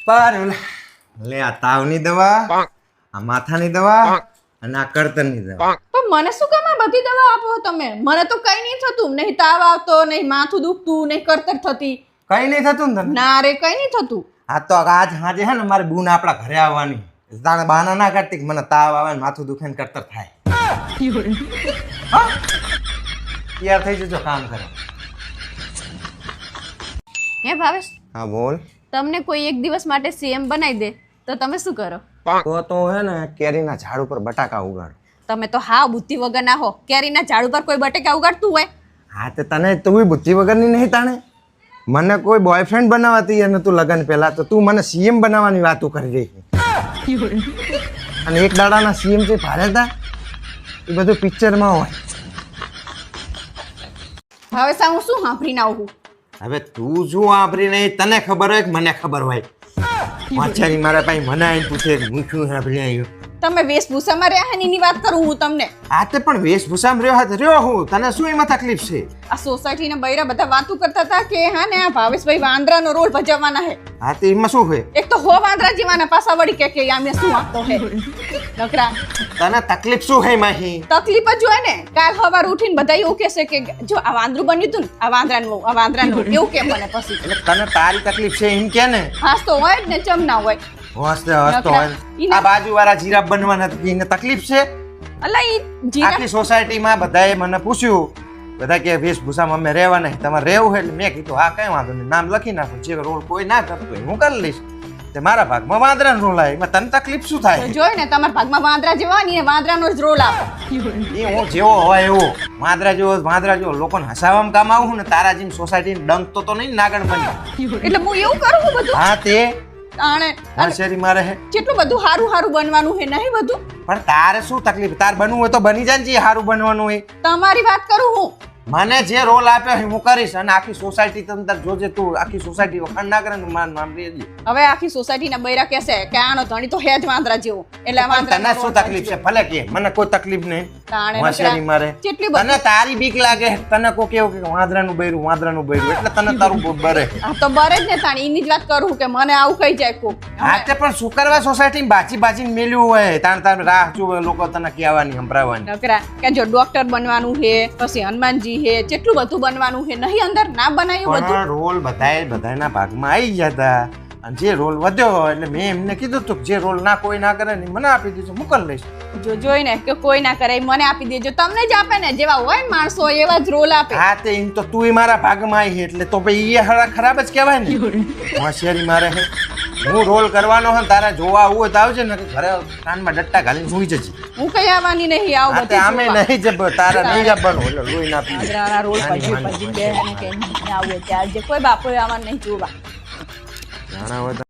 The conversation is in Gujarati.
પર લે આ તાવની દવા, આ માથાની દવા અને આ કળતરની દવા. પણ મને શું કામ આ બધી દવા આપો તમે? મને તો કઈ નહીં થતું, નહીં તાવ આવતો, નહીં માથું દુખતું, નહીં કરતર થતી. કઈ નહીં થતું ને તને? ના રે કઈ નહીં થતું. આ તો આજ સાંજે હે ને મારી બૂન આપણા ઘરે આવવાની. તાણે બહાના ના કાઢતી કે મને તાવ આવે ને માથું દુખે ને કરતર થાય. હા? તૈયાર થઈ જજો, કામ કરે. હે ભાવેશ, હા બોલ. તમને કોઈ એક દિવસ માટે સીએમ બનાવી દે તો તમે શું કરો? તો હે ને કેરીના ઝાડ ઉપર બટાકા ઉગાડ. તમે તો હા બુદ્ધિ વગર ના હો. કેરીના ઝાડ ઉપર કોઈ બટેકા ઉગાડતું હોય? હા તે તને તું બુદ્ધિ વગરની નહીં તાણે. મને કોઈ બોયફ્રેન્ડ બનાવતી અને તું લગન પહેલા તો તું મને સીએમ બનાવવાની વાતો કરી રહી. અને એક દાડાના સીએમ જે ભારે હતા એ બધું પિક્ચરમાં હોય. હવે સા હું શું સાંભળીને આવું? હવે તું શું સાંભળી નહીં, તને ખબર હોય કે મને ખબર હોય. માછારી મારા પાસે મને આવીને પૂછે હું શું સાંભળી આવ્યું. તમે વેશભૂષામાં રહ્યા ને એની વાત કરું હું તમને. હા તે પણ વેશભૂષામાં રહ્યો હું, તને શું એમાં તકલીફ છે? આ સોસાયટીના બૈરા બધા વાતો કરતા હતા કે હા ને આ ભાવેશભાઈ વાંદરાનો રોલ ભજવવાના હે. હા તે એમાં શું હોય? એક તો હો વાંદરા જીવાના પાછા વળી કે આમે શું આપતો હે નકરા. તને તકલીફ શું હે માહી? તકલીફ જ હોય ને. કાલ સવાર ઉઠીને બધા એવું કહેશે કે જો આ વાંદરું બન્યું તું ને આ વાંદરાનું એવું કેમ મને પછી. એટલે તને તારી તકલીફ છે એમ કે ને? હાસ તો હોય જ ને, ચમ ના હોય. હસતો હોય. આ બાજુવાળા જીરાફ બનવાના એને તકલીફ છે? અલા ઈ જીરા આખી સોસાયટીમાં બધાએ મને પૂછ્યું, બધા કે વેશભૂષામાં અમે રહેવા નહીં, તમારે રહેવું એટલે મેં કીધું હા કઈ વાંધો નહીં, નામ લખી નાખું, જે રોલ કોઈ ના કરતો હોય હું કરી લઈશ. તે મારા ભાગમાં વાંદરાનો રોલ આવે, એમાં તને તકલીફ શું થાય? જોઈ ને તમારા ભાગમાં વાંદરા જેવા ને વાંદરાનો જ રોલ આપો. એ હું જેવો હોય એવો વાંદરા જેવો લોકોને હસાવવામાં કામ આવું ને, તારા જેમ સોસાયટીને ડંક તો નહીં નાગણ બની. એટલે હું એવું કરું છું બધું. હા તે તાણે શેરી મારે હે કેટલું બધું હારું બનવાનું હે નહીં બધું. પણ તારે શું તકલીફ? તાર બનવું હોય તો બની જાય ને, જે સારું બનવાનું હોય. તમારી વાત કરું હું. મને જે રોલ આપ્યો છે હું કરીશ, અને આખી સોસાયટી તંતર જોજે તું, આખી સોસાયટી વખાણ ના કરે ને માન નામ રેજી. હવે આખી સોસાયટીના બૈરા કહેશે કે આનો ધણી તો હે જ વાંદરા જેવો. એટલે વાંદરા તને શું તકલીફ છે? ભલે કે મને કોઈ તકલીફ નહીં. તાણે વાંસળી મારે કેટલી બધી તને તારી બીક લાગે, તને કોઈ કેવું કે વાંદરાનું બૈરું એટલે તને તારું બહુ બરે. આ તો બરે જ ને તાણી એની જ વાત કરું કે મને આવું કહી જાય કોક. હા તે પણ શું કરવા સોસાયટી બાજીને મેલ્યું હોય, તાણ રાહ જોવે લોકો તને કહેવાની સંભળાવવાની. નકરા કે જો ડોક્ટર બનવાનું હે, પછી હનુમાનજી હે, કેટલું બધું બનવાનું હે, નહીં અંદર ના બનાવ્યું બધું. પણ રોલ બધાના ભાગમાં આવી ગયા હતા, અને જે રોલ વધ્યો એટલે મેં એમને કીધું તું જે રોલ ના કોઈ ના કરે ને મને આપી દીધું, મોકલ લઈશ. જો જોઈને કે કોઈ ના કરે મને આપી દેજો. તમને જ આપે ને, જેવા હોય ને માણસો એવા જ રોલ આપે. હા તે એમ તો તું મારા ભાગમાં આવી એટલે તો ભાઈ એ ખરાબ જ કહેવાય ને. હોશિયારી મારે હે, હું રોલ કરવાનો હોય તારા જોવા આવું હોય તો આવજે ને, ઘરે કાનમાં ડટ્ટા ઘાલીને સુઈ જજે. હું કઈ આવવાની નહીં. આવું હા તે આમે નહીં જબ તારા નહીં જબવાનું એટલે લોહી ના પી. વાંદરાના રોલ ભજી બે ને કે આવું ત્યાં જે કોઈ બાપો આવવાનું નહીં જોવા. જાણા હોય